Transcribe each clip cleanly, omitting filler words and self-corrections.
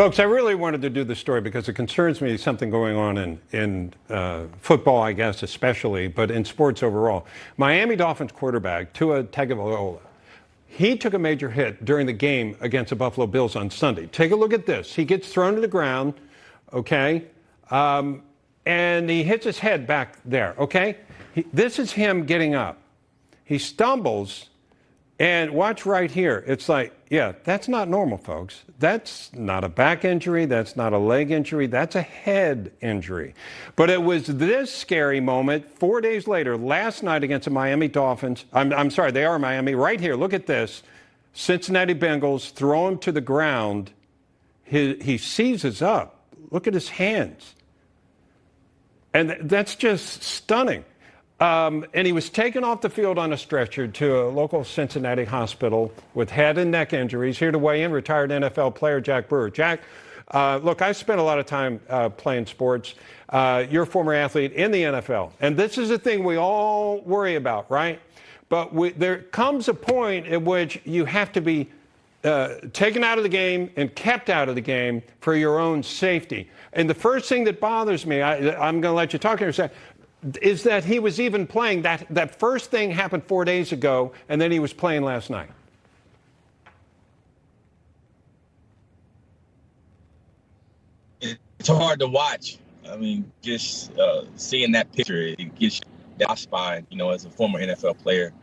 Folks, I really wanted to do this story because it concerns me, something going on in football, I guess, especially, but in sports overall. Miami Dolphins quarterback Tua Tagovailoa, he took a major hit during the game against the Buffalo Bills on Sunday. Take a look at this. He gets thrown to the ground, okay, and he hits his head back there, okay? This is him getting up. He stumbles. And watch right here. It's like, yeah, that's not normal, folks. That's not a back injury. That's not a leg injury. That's a head injury. But it was this scary moment 4 days later, last night against the Miami Dolphins. I'm sorry, they are Miami. Right here, look at this. Cincinnati Bengals throw him to the ground. He seizes up. Look at his hands. And that's just stunning. And he was taken off the field on a stretcher to a local Cincinnati hospital with head and neck injuries. Here to weigh in, retired NFL player Jack Brewer. Jack, look, I spent a lot of time playing sports. You're a former athlete in the NFL. And this is a thing we all worry about, right? But there comes a point at which you have to be taken out of the game and kept out of the game for your own safety. And the first thing that bothers me, I'm going to let you talk here in a second, is that he was even playing. That first thing happened 4 days ago, and then he was playing last night. It's hard to watch. I mean, just seeing that picture, it gets that spine, as a former NFL player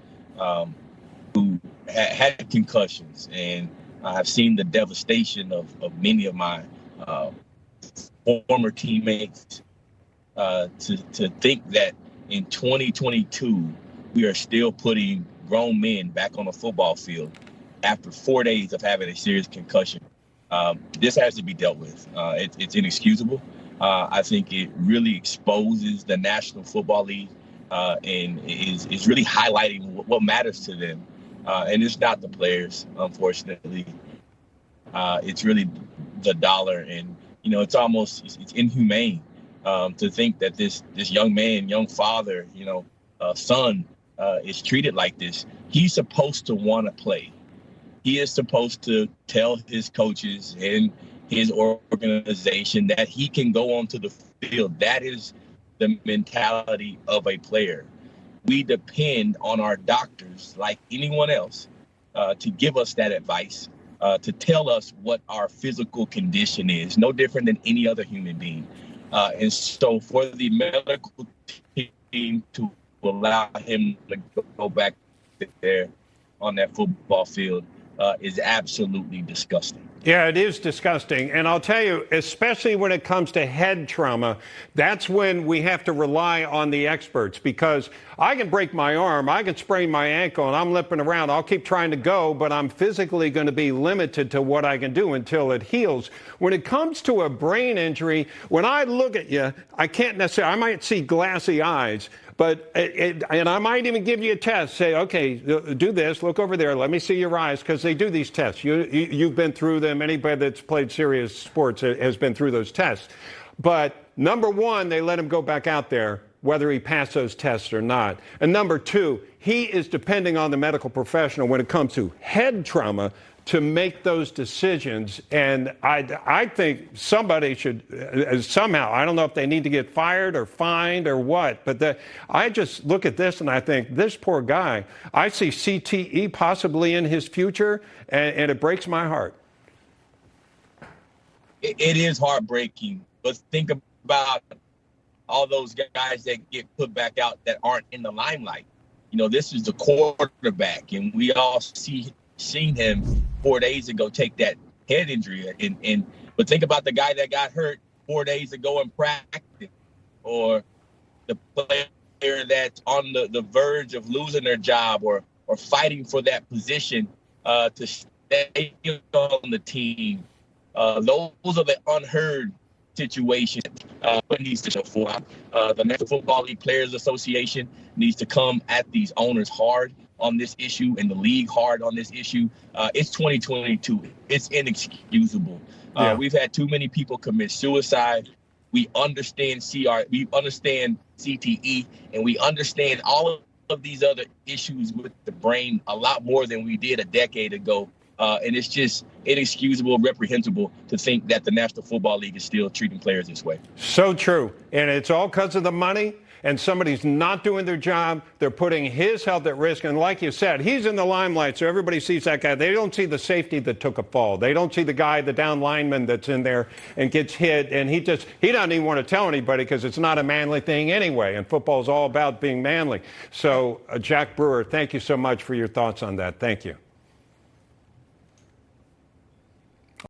who had concussions. And I've seen the devastation of many of my former teammates. To think that in 2022, we are still putting grown men back on the football field after 4 days of having a serious concussion. This has to be dealt with. It's inexcusable. I think it really exposes the National Football League and is really highlighting what matters to them. And it's not the players, unfortunately. It's really the dollar. And, it's inhumane. To think that this young man, young father, son is treated like this. He's supposed to want to play. He is supposed to tell his coaches and his organization that he can go onto the field. That is the mentality of a player. We depend on our doctors, like anyone else, to give us that advice, to tell us what our physical condition is, no different than any other human being. And so for the medical team to allow him to go back there on that football field is absolutely disgusting. Yeah, it is disgusting. And I'll tell you, especially when it comes to head trauma, that's when we have to rely on the experts, because I can break my arm, I can sprain my ankle, and I'm limping around. I'll keep trying to go, but I'm physically going to be limited to what I can do until it heals. When it comes to a brain injury, when I look at you, I can't necessarily, I might see glassy eyes, but and I might even give you a test. Say, okay, do this. Look over there. Let me see your eyes, because they do these tests. You've been through them. Anybody that's played serious sports has been through those tests. But number one, they let him go back out there, whether he passed those tests or not. And number two, he is depending on the medical professional when it comes to head trauma to make those decisions. And I think somebody should somehow, I don't know if they need to get fired or fined or what, but I just look at this and I think, this poor guy, I see CTE possibly in his future, and it breaks my heart. It is heartbreaking, but think about all those guys that get put back out that aren't in the limelight. This is the quarterback, and we all seen him 4 days ago take that head injury. But think about the guy that got hurt 4 days ago in practice, or the player that's on the verge of losing their job or fighting for that position to stay on the team. Those are the unheard situations. What needs to show for the National Football League Players Association needs to come at these owners hard on this issue, and the league hard on this issue. It's 2022. It's inexcusable. Yeah. We've had too many people commit suicide. We understand we understand CTE, and we understand all of these other issues with the brain a lot more than we did a decade ago. And it's just inexcusable, reprehensible to think that the National Football League is still treating players this way. So true. And it's all because of the money. And somebody's not doing their job. They're putting his health at risk. And like you said, he's in the limelight, so everybody sees that guy. They don't see the safety that took a fall. They don't see the guy, the down lineman that's in there and gets hit. And he doesn't even want to tell anybody because it's not a manly thing anyway. And football is all about being manly. So, Jack Brewer, thank you so much for your thoughts on that. Thank you.